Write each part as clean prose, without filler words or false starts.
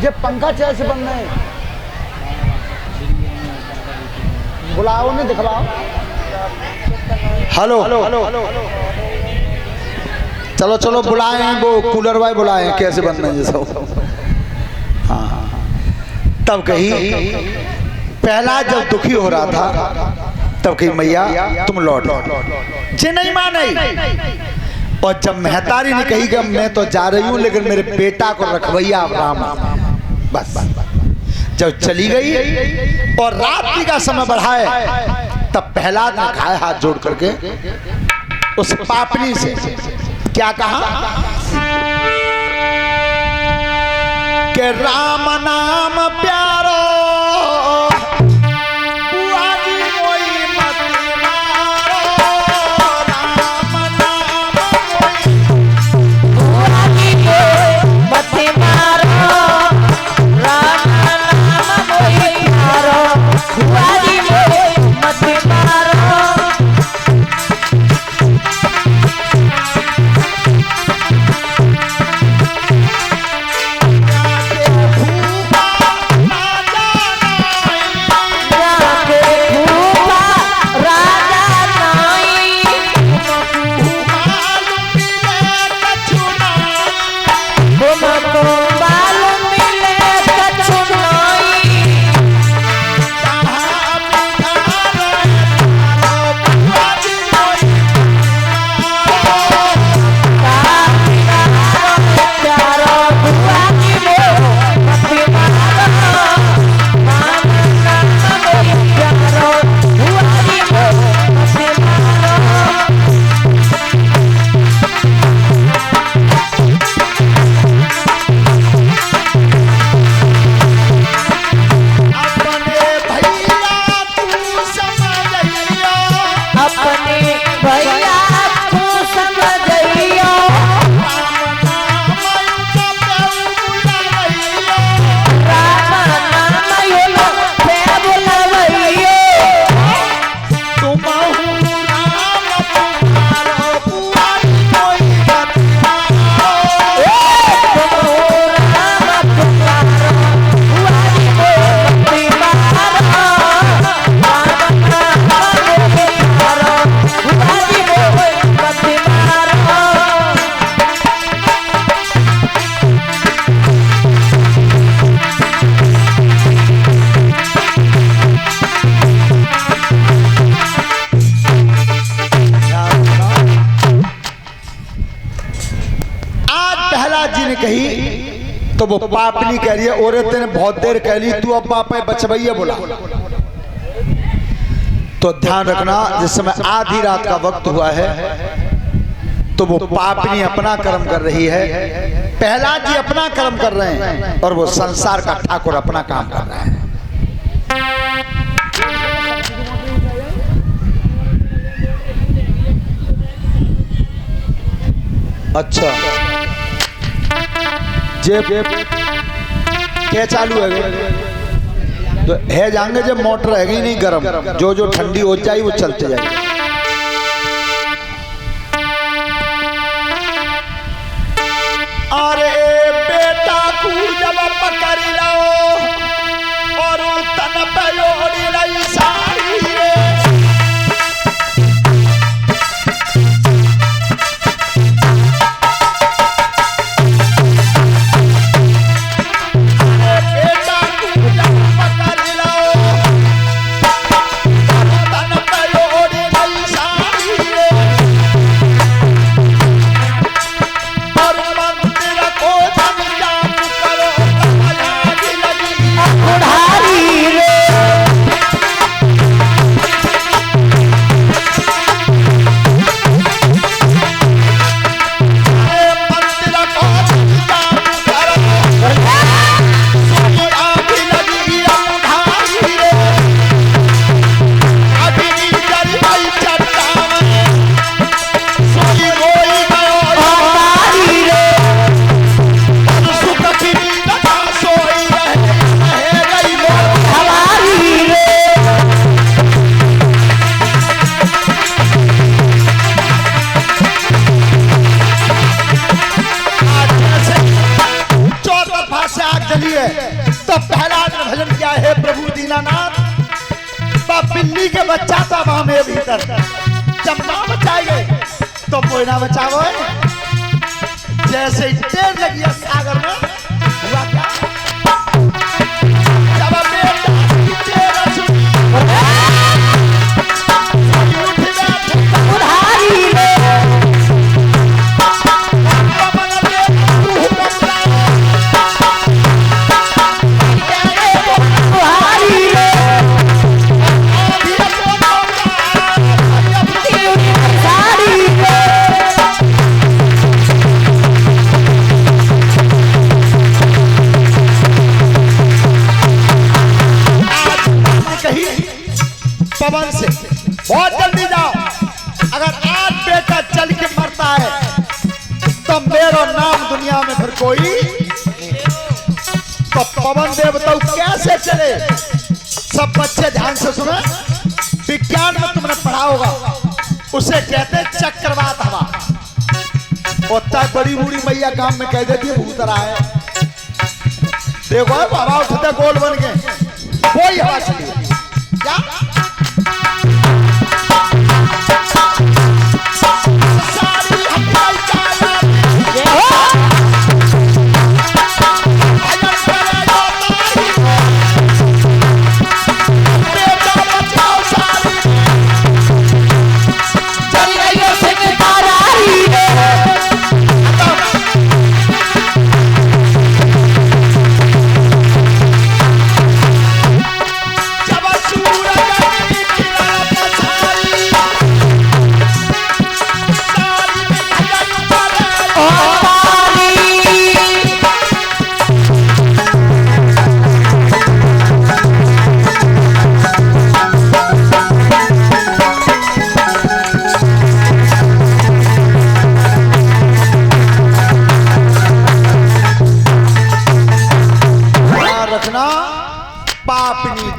ये पंखा कैसे बन रहे हैं? बुलाओ नहीं दिखलाओ। हेलो चलो चलो बुलाएं, वो कूलर भाई बुलाएं, कैसे बन रहे हैं सब। हाँ तब कही पहला जब दुखी हो रहा था तब कही मैया तुम लौट जे नहीं माने। और जब महतारी ने कही कि मैं तो जा रही हूं लेकिन मेरे बेटा को रखवैया राम, बस जब चली गई और रात्रि का समय बढ़ाए तब प्रहलाद ने कहा हाथ जोड़ करके उस पापनी से क्या कहा कि राम नाम प्यारो तो वो पापनी कह रही है औरत ने बहुत देर कह ली तू अब पापा बचबैया बोला। तो ध्यान रखना जिस समय आधी रात का वक्त हुआ है तो वो पापनी अपना कर्म कर रही है, प्रहलाद जी अपना कर्म कर रहे हैं और वो संसार का ठाकुर अपना काम कर रहा है। अच्छा जेब क्या चालू है तो है जाएंगे जब मोटर है ही नहीं गर्म, जो जो ठंडी हो जाए वो चलते जाएगी। अरे बेटा को जब पकड़ लो और तन पे ओढ़ी रही साड़ी रे। है। तो प्रहलाद ने भजन किया, है प्रभु दीनानाथ, बिल्ली के बच्चा था वहां में भीतर, जब ना बचाए गए तो कोई ना बचाओ। जैसे ही टेर लगी है सागर में, हुआ क्या? जब पवन से बहुत जल्दी जाओ, अगर आज बेटा चल के मरता है तो मेरा नाम दुनिया में फिर कोई। तो पवन देवता कैसे चले? सब बच्चे ध्यान से सुनो, विज्ञान में तुमने पढ़ा होगा, उसे कहते हैं चक्रवात हवा। उतना बड़ी बूढ़ी मैया काम में कह देती है भूत रहा है, देखो हवा उठते गोल बन गए, कोई हवा चली क्या?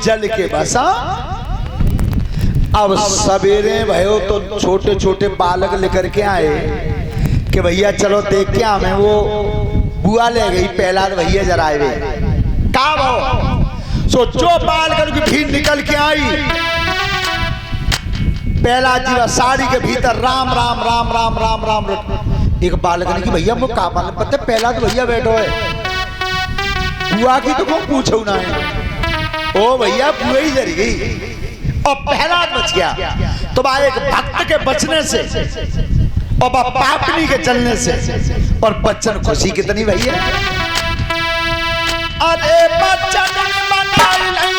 जल के बसा। अब सवेरे भयो तो छोटे छोटे बालक लेकर के आए कि भैया चलो देख के हमें वो बुआ ले गई प्रहलाद भैया जराए वे का भाव। सो जो बालक की भीड़ निकल के आई, प्रहलाद जी साड़ी के भीतर राम राम राम राम राम राम। एक बालक ने कि भैया मुझे का मालूम, पता प्रहलाद भैया बैठो है, बुआ की तो कौन पूछो ना है। ओ भैया बुआ ही जरी गई और प्रहलाद बच गया। तो बा एक भक्त के बचने से और बा पापनी के चलने से और बच्चन खुशी कितनी भैया। अरे बच्चन बनाई नहीं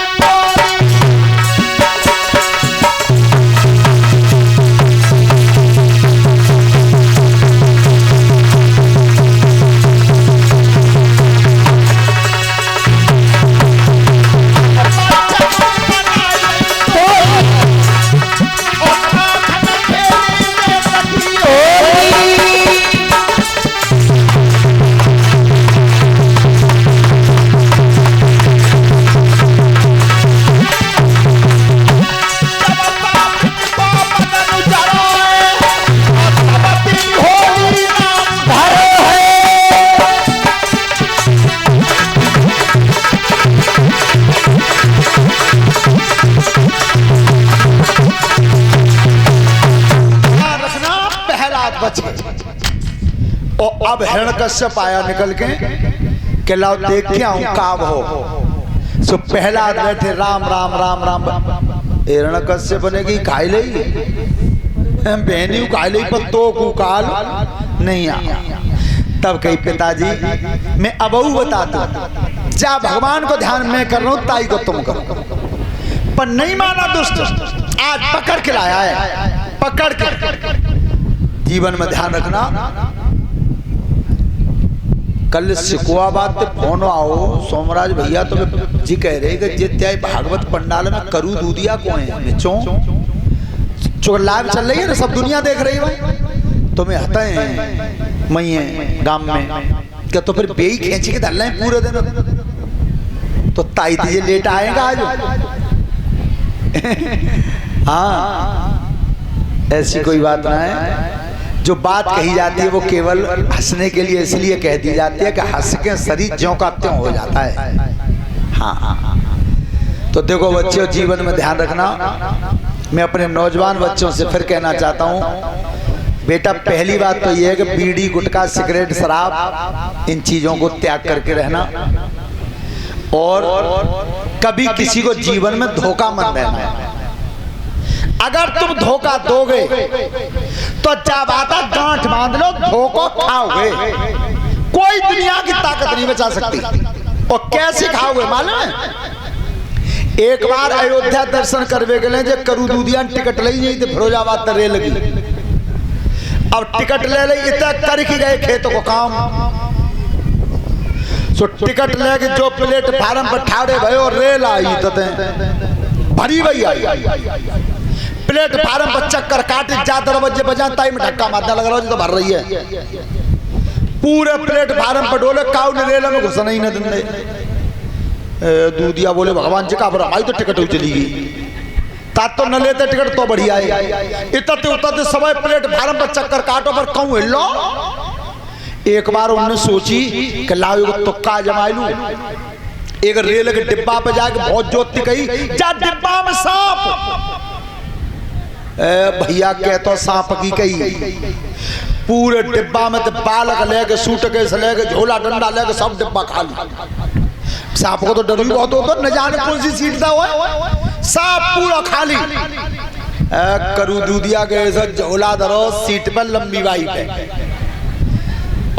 अब हिरण्यकश्यप आया निकल के लाओ देख के आऊं काब हो। सो प्रहलाद बैठे राम राम राम राम। हिरण्यकश्यप ने की खाई ली बहनी खाई ली पर तो कुकाल नहीं आ। तब कही पिताजी मैं अबऊ बताता जा भगवान को ध्यान में कर रहा हूं ताई को तुम करो। पर नहीं माना दुष्ट, आज पकड़ के लाया है, पकड़ कर। जीवन में ध्यान रखना, कल सिकुआ बात पे फोन आओ सोमराज भैया तो जी कह रहे कि जित्याय भागवत पंडाल में करू दूधिया को है चो लाइव चल रही है ना, सब दुनिया देख रही है। तुम्हें हता है मई है गांव में क्या, तो फिर बेई खींची के धल रहे पूरे दिन। तो ताई तुझे लेट आएगा आज। हाँ ऐसी कोई बात ना है। जो बात कही जाती है वो केवल हंसने के लिए इसलिए कह दी जाती है कि हंस के शरीर ज्यों का त्यों हो जाता है। हाँ हाँ हाँ। तो देखो बच्चों, जीवन में ध्यान रखना। मैं अपने नौजवान बच्चों से फिर कहना चाहता हूँ, बेटा पहली बात तो ये है कि बीड़ी, गुटखा, सिगरेट, शराब, इन चीजों को त्याग करके रहना, और कभी किसी को जीवन में धोखा मत देना। अगर तुम धोखा दोगे तो चाबाता गांठ बांध लो, धोखा खाओगे। कोई दुनिया की ताकत नहीं बचा सकती। और कैसे खाओगे मालूम है? एक बार अयोध्या दर्शन करवे गए जे करू दूधिया टिकट ली नहीं थे, फिरोजाबाद तक रेल लगी। अब टिकट ले ली, इतना करके गए खेतों को काम। सो टिकट लेके जो प्लेटफार्म पर ठाड़े भये और रेल आई तते भरी भई आई। प्लेटफार्म पर चक्कर काटे, जा दरवाजे बजा ताई में धक्का मारने लग रहा है, तो भर रही है। पूरे प्लेटफार्म पर डोले, काउ ने रेल में घुसना ही न देंगे। दूधिया बोले भगवान जी का आई तो टिकट चली गई। तात तो न लेते टिकट तो बढ़िया है। इतने उतरते समय प्लेटफार्म पर चक्कर काटो पर कहूँ हिलो। एक बार उन्होंने सोची कि लाओ तुक्का जमाई लू। एक रेल के डिब्बा पे जाके बहुत जोती कही, जा डिब्बा में सांप। भैया कह तो सांप की कही। पूरे डिब्बा में तो बालक लेके, सूटकेस लेके, झोला डंडा लेके सब डिब्बा खाली। सांप को तो डर भी बहुत होता, न जाने कौन सी सीट था वो, सांप पूरा खाली। करू दूधिया के झोला धरो सीट पर लंबी बाई पे,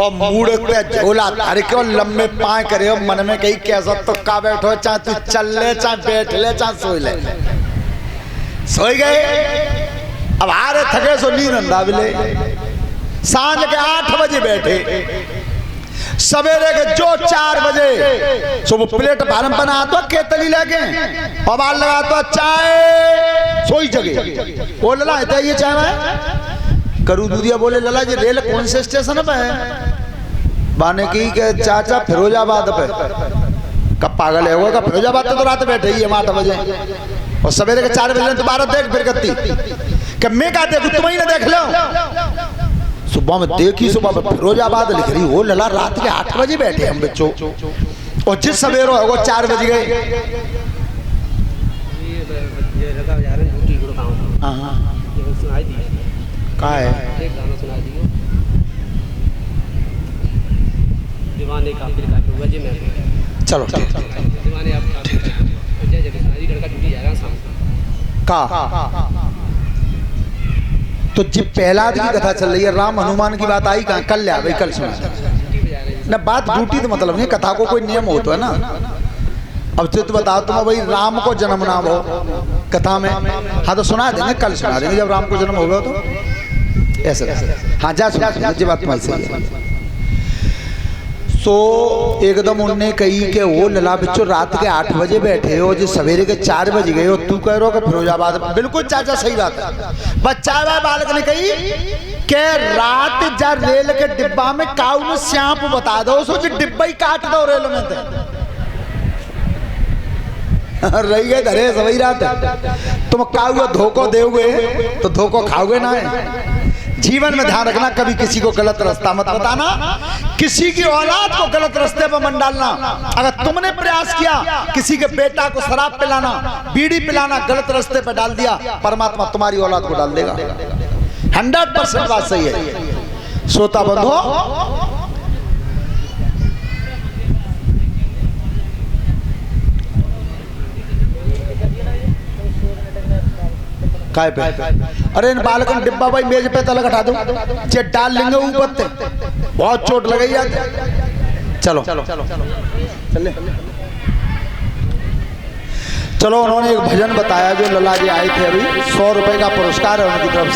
और मूड पे झोला धर के लंबे पाए करे, और मन में कहीं कैसा तुक्का बैठो, चाहे तू चल ले, चाहे बैठ ले, चाहे सोई ले। सोई गए। अब आ रहे थके सो नींद अंधा मिले। सांझ के 8 बजे बैठे, सवेरे के जो 4 बजे सो वो प्लेटफार्म बना तो केतली लेके पवाल लगा तो चाय सोई जगह। वो लला ये चाय में करू दूधिया बोले, लला जी रेल कौन से स्टेशन पे है? बाने की के चाचा फिरोजाबाद पे। कब पागल है वो, का फिरोजाबाद तो रात बैठे ही है 8 बजे, और सवेरे के 4 बजे दोबारा देख फिर करती कि मैं का देखू, तुम ही ना देख लो। सुबह में देखी, सुबह में फिरोजाबाद लिख रही। वो लला रात के 8 बजे बैठे हम बच्चों, और जिस सवेरे है वो 4 बज गए। कहाँ है? चलो तो जी पहला की कथा चल रही है, राम हनुमान की बात आई कहाँ? कल ले भाई, कल सुना ना। बात ड्यूटी तो मतलब नहीं, कथा को कोई नियम हो तो है ना। अब तो बताओ तुम भाई, राम को जन्म ना हो कथा में, हाँ तो सुना देंगे, कल सुना देंगे जब राम को जन्म होगा तो ऐसे। हाँ जा सुना जी, बात तुम्हारी सही है। सो एकदम उनने कही कि वो लला बच्चों रात के 8 बजे बैठे हो, जो सवेरे के 4 बज गए हो, तू कह रहे हो कि फिरोजाबाद। बिल्कुल चाचा सही बात है। बच्चा बालक ने कही कि रात जा रेल के डिब्बा में काऊ ने सांप बता दो, सो जो डिब्बा ही काट दो रेल में थे। रही गए धरे सवई रात। तुम काऊ धोखो दोगे तो धोखो खाओगे ना। जीवन में ध्यान रखना, कभी किसी को गलत रास्ता मत बताना, किसी की औलाद को गलत रास्ते पर मत डालना। अगर तुमने प्रयास किया किसी के बेटा को शराब पिलाना, बीड़ी पिलाना, गलत रास्ते पर डाल दिया, परमात्मा तुम्हारी औलाद को डाल देगा। 100% बात सही है। श्रोता बंधु, काय पे? अरे इन बालकन डिब्बा भाई मेज पे तलक हटा दो, चे डाल लेंगे ऊपर ते, बहुत चोट लगेगी आज। चलो चलो, उन्होंने एक भजन बताया जो लला जी आए थे अभी, 100 रुपए का पुरस्कार है उनकी तरफ से।